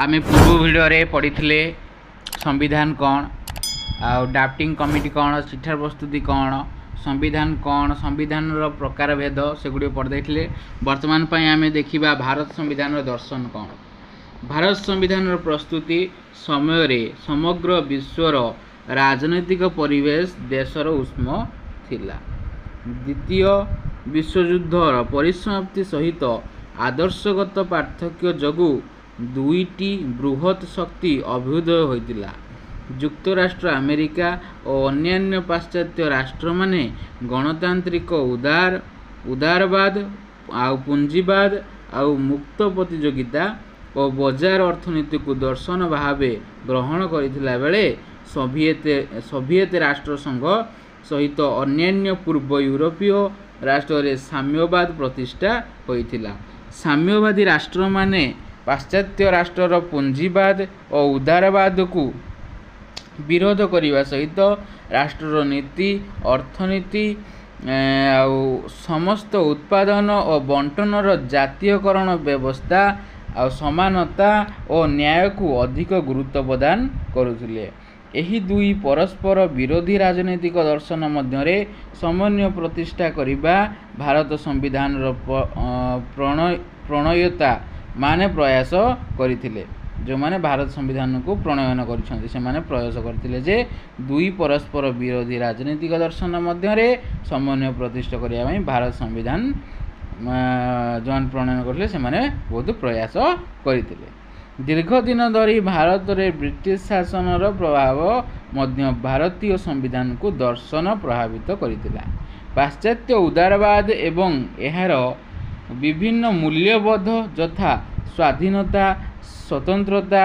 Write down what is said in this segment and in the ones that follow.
आमे पूर्व वीडियो रे पढ़ी संविधान कौन आ ड्राफ्टिंग कमिटी कौन चिठार प्रस्तुति कौन संविधान कौन संविधान प्रकार भेद सेगुड़ी पढ़ी वर्तमान आमे देखिबा भारत संविधान दर्शन कौन। भारत संविधान प्रस्तुति समय रे समग्र विश्वर राजनैतिक परिवेश देशर उष्म थिला। द्वितीय विश्वयुद्धर परिसमाप्ति सहित आदर्शगत पार्थक्य जगु दुईटी बृहत शक्ति अभ्युदय होइतिला। युक्तराष्ट्र अमेरिका और अन्यान्य पाश्चात्य राष्ट्र माने गणतांत्रिक उदारवाद आउ पूंजीवाद आउ मुक्त प्रतियोगिता और बजार अर्थनीति को दर्शन भावे ग्रहण करथिला बेले सोवियत राष्ट्र संघ सहित अन्यान्य पूर्व यूरोपीय राष्ट्र रे साम्यवाद प्रतिष्ठा होइथिला। साम्यवादी राष्ट्र माने पाश्चात्य राष्ट्र पूंजीवाद और उदारवाद को विरोध करने सहित राष्ट्र नीति अर्थनीति समस्त उत्पादन और बंटनर जातीयकरण व्यवस्था और समानता और न्याय को अधिक गुरुत्व प्रदान करुथिले। एही दुई परस्पर विरोधी राजनैतिक दर्शन मध्यरे समन्वय प्रतिष्ठा करिबा भारत संविधान प्रणयता माने प्रयास करथिले। जो माने भारत संविधान को प्रणयन करिसेंति से माने प्रयास करथिले जे दुई परस्पर विरोधी राजनैतिक दर्शन मध्यरे समन्वय प्रतिष्ठा करिया पई भारत संविधान जन प्रणयन करले से माने बहुत प्रयास करथिले। दीर्घ दिन धरी भारत रे ब्रिटिश शासनर प्रभाव मध्य भारतीय संविधान को दर्शन प्रभावित करथिला। पाश्चात्य उदारवाद एवं एहार विभिन्न मूल्यबोध यथा स्वाधीनता स्वतंत्रता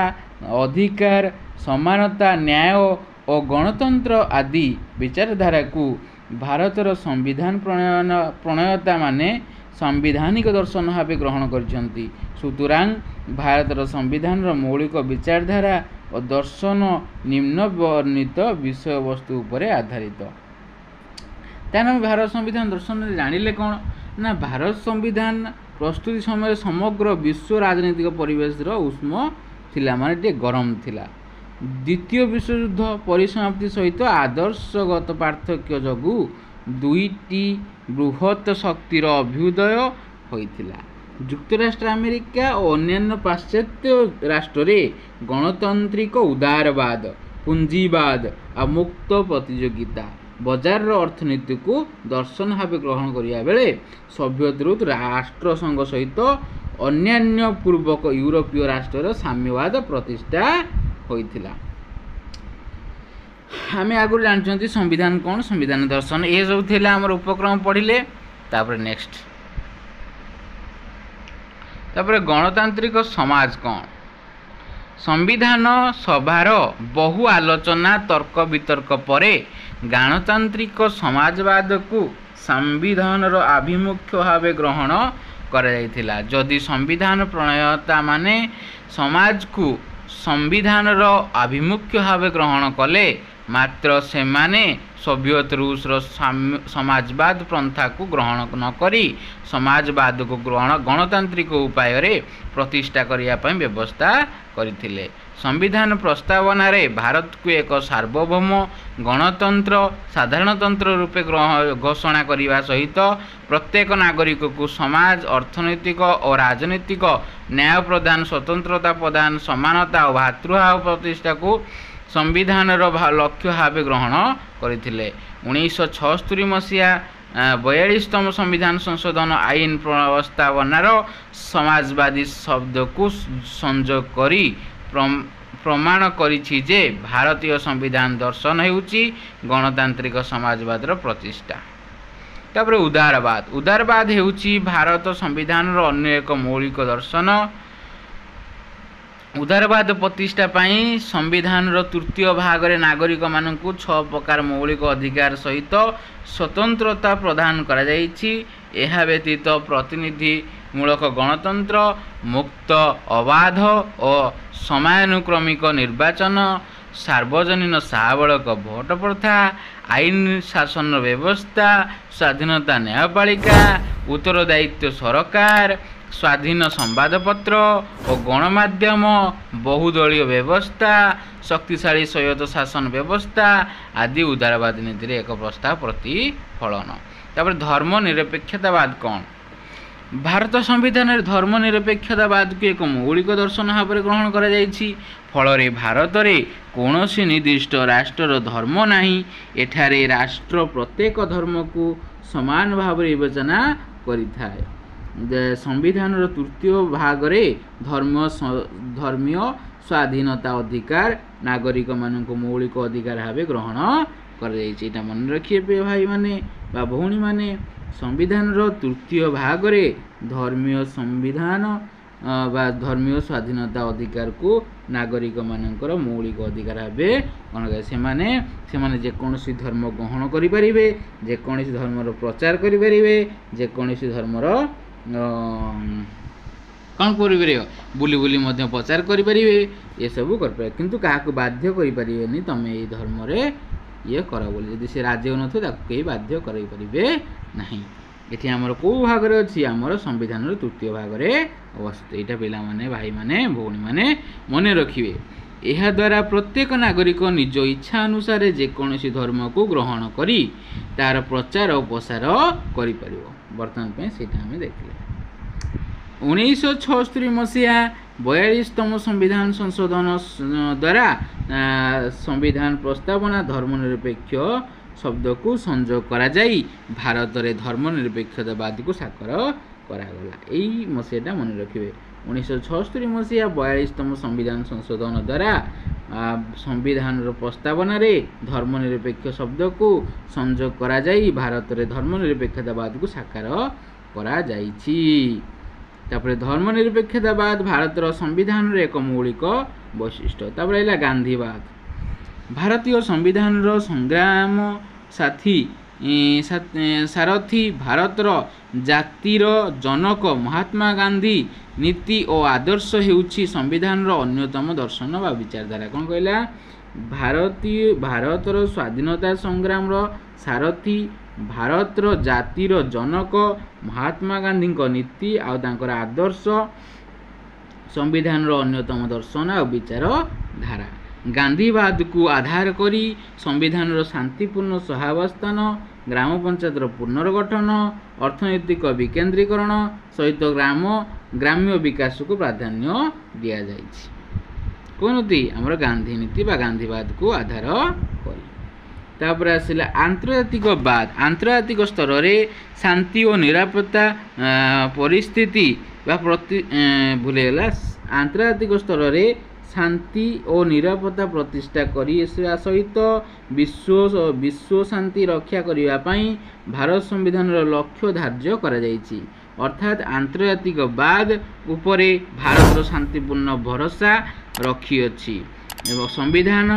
अधिकार समानता न्याय और गणतंत्र आदि विचारधारा को भारतर संविधान प्रणयता माने सांविधानिक दर्शन भाव ग्रहण करछंती। सुतरां भारतर संविधान मौलिक विचारधारा और दर्शन निम्न वर्णित विषय वस्तु उपरे आधारित। तेना भारत संविधान दर्शन जानिले कौन ना भारत संविधान प्रस्तुति समय समग्र विश्व राजनीतिक परिवेश उष्म थिला माने टे गरम थिला। द्वितीय विश्वयुद्ध परिसमाप्ति सहित आदर्शगत पार्थक्य जगु दुईटी बृहत शक्तिर अभ्युदय होइथिला। युक्तराष्ट्र अमेरिका और अन्यान्य पाश्चात्य राष्ट्र रे गणतांत्रिक उदारवाद पूंजीवाद आ मुक्त प्रतियोगिता बजार अर्थनीति को दर्शन भाव ग्रहण करिया बेले सोवियत राष्ट्र संघ सहित अन्यान्य पूर्वक यूरोपीय राष्ट्र साम्यवाद प्रतिष्ठा होइथिला। आमे आगु जानछंती संविधान कौन संविधान दर्शन ए सब थिला हमर उपक्रम पढ़िले। तापर नेक्स्ट तापर गणतांत्रिक समाज कौन। संविधान सभार बहु आलोचना तर्क वितर्क परे गणतांत्रिक समाजवाद को संविधान आभिमुख्य भाव ग्रहण करा। जदि संविधान प्रणयता माने समाज को संविधान आभिमुख्य भाव ग्रहण कले मात्र से माने सोवियत रूस समाजवाद पंथा को ग्रहण न करी समाजवाद को ग्रहण गणतांत्रिक उपाय रे प्रतिष्ठा करिया पई व्यवस्था करथिले। संविधान प्रस्तावना रे भारत को एक सार्वभौम गणतंत्र साधारणतंत्र रूपे घोषणा करने सहित प्रत्येक नागरिक को समाज अर्थनैतिक और राजनीतिक न्याय प्रदान स्वतंत्रता प्रदान समानता और भातृभाव प्रतिष्ठा को संविधान लक्ष्य भाव ग्रहण करथिले। 1976 मसीहा 42तम संविधान संशोधन आईन प्रस्तावनार समाजवादी शब्द को संयोग करी प्रमाण करिछि जे भारतीय संविधान दर्शन हेउछि गणतांत्रिक समाजवाद प्रतिष्ठा। तापर उदारवाद हेउछि भारत संविधान अन्य एक मौलिक दर्शन। उदारवाद प्रतिष्ठा पाई संविधान तृतीय भाग रे नागरिक मानकु 6 प्रकार मौलिक अधिकार सहित स्वतंत्रता प्रदान करा जाइछि। एहा व्यतीत प्रतिनिधि मूलक गणतंत्र मुक्त अबाध और समयानुक्रमिक निर्वाचन सार्वजनीन साबळक भोट प्रथा आईन शासन व्यवस्था स्वाधीनता न्यायपालिका उत्तरदायित्व सरकार स्वाधीन संवादपत्र और गणमाध्यम, बहुदलीय व्यवस्था, शक्तिशाली स्वायत्त शासन व्यवस्था आदि उदारवाद नीति एक प्रस्ताव प्रतिफलन। तापर धर्मनिरपेक्षतावाद कौन? भारत संविधान धर्मनिरपेक्षतावाद को एक मौलिक दर्शन भाव में ग्रहण कर फल भारत में कौन निर्दिष्ट राष्ट्र धर्म नहीं। एठारे राष्ट्र प्रत्येक धर्म को समान भाव में विवेचना करिथाय। संविधान तृतीय भाग में धर्मीय स्वाधीनता अधिकार नागरिक मानक मौलिक अधिकार भाव ग्रहण कर मन रखिए भाई माने बा भौणी माने। संविधान तृतीय भाग में धर्मीय संविधान बा धर्मीय स्वाधीनता अधिकार को नागरिक मानकर मौलिक अधिकार भावे कौन से जेकोसी धर्म ग्रहण करें, जेकोसी धर्मर प्रचार करें, जेकोसी धर्मर कौन कर बुली बुली प्रचार करें, ये सब कर किंतु क्या बाध्य करें तुम ये धर्म ये कर बोली। यदि से राजी हो कहीं बाध्य करें ना। ये आमर कौ भाग में अच्छी आमर संविधान तृतीय भाग में अवस्थित। यहाँ पिला माने भाई माने भौणी माने मन रखिए। यह द्वारा प्रत्येक नागरिक निज इच्छा अनुसार जेकोसी धर्म को ग्रहण करी तार प्रचार और प्रसार कर बर्तमान से देखिए 1976 मसीहा 42तम संविधान संशोधन द्वारा संविधान प्रस्तावना धर्मनिरपेक्ष शब्द को संयोग करा जाई भारत में धर्मनिरपेक्षतावाद को साकार करागला। यही मसीहा मन रखिए 1976 मसीहा 42तम संविधान संशोधन द्वारा संविधान प्रस्तावना रे धर्मनिरपेक्ष शब्द को संयोग करा जाई भारत में धर्मनिरपेक्षतावाद को साकार करा जाइछि। तापर धर्मनिरपेक्षतावाद भारत संविधान एक मौलिक वैशिष्ट्य। तापर गांधीवाद भारतीय संविधान संग्राम सारथी भारतर जातिर जनक महात्मा गांधी नीति और आदर्श हेउछि संविधान अन्यतम दर्शन व विचारधारा। कौन कहला? भारतर स्वाधीनता संग्राम सारथी भारतर जातिर जनक महात्मा गांधी नीति आउर आदर्श संविधान अन्यतम दर्शन और विचारधारा। गांधीवाद को आधार करी संविधान शांतिपूर्ण सहावस्थान, ग्राम पंचायत पुनर्गठन, अर्थनैतिक विकेन्द्रीकरण सहित ग्राम्य विकास को प्राधान्य दि जाए। कौन नीति? आमर गांधी नीति बा गांधीवाद को आधार करी। तापर आसिला आंतर्जातिकवाद। आंतर्जातिक स्तर में शांति और निरापत्ता परिस्थिति भूलेगला। आंतर्जातिक स्तर में शांति और निरापत्ता प्रतिष्ठा करी सहित विश्व शांति रक्षा करने भारत संविधान लक्ष्य धार्य करा जाइछि। अर्थात आंतर्जातिकवाद उपरे भारत शांतिपूर्ण भरोसा रखिअछि एवं संविधान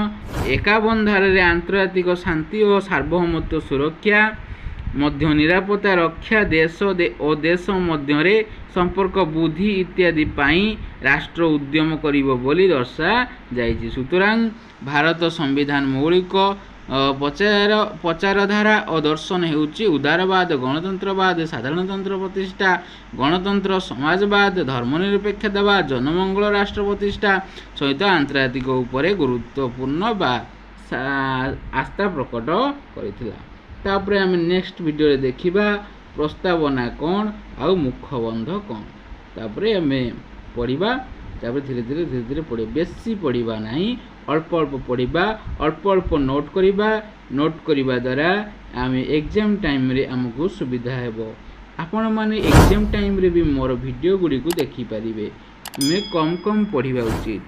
51 धारे आंतर्जातिक शांति और सार्वभौमत्व सुरक्षा मध्य निरापत्ता रक्षा देश और देश मध्य संपर्क बुद्धि इत्यादि पाई राष्ट्र उद्यम करिबो बोली दर्शा जाइछि। सुतरां भारत संविधान मौलिक पचारधारा और दर्शन हेउछि उदारवाद, गणतंत्रवाद, साधारणतंत्र प्रतिष्ठा, गणतंत्र समाजवाद, धर्मनिरपेक्षतावाद, जनमंगल राष्ट्र प्रतिष्ठा सहित आंतर्जातिक उपरे गुरुत्वपूर्ण आस्था प्रकट करिथिला। तापर आम नेक्स्ट वीडियो देखिबा प्रस्तावना कौन आउ मुखबंध कौन। तापर आम पढ़िबा। तापर धीरे धीरे पढ़े बेसी पढ़िबा नहीं, अल्प अल्प पढ़िबा, अल्प अल्प नोट करिबा द्वारा आम एग्जाम टाइम रे हमको सुविधा हेबो। आपण माने एग्जाम टाइम रे भी मोर वीडियो गुडी को देखि परिबे। मैं कम पढ़िबा उचित।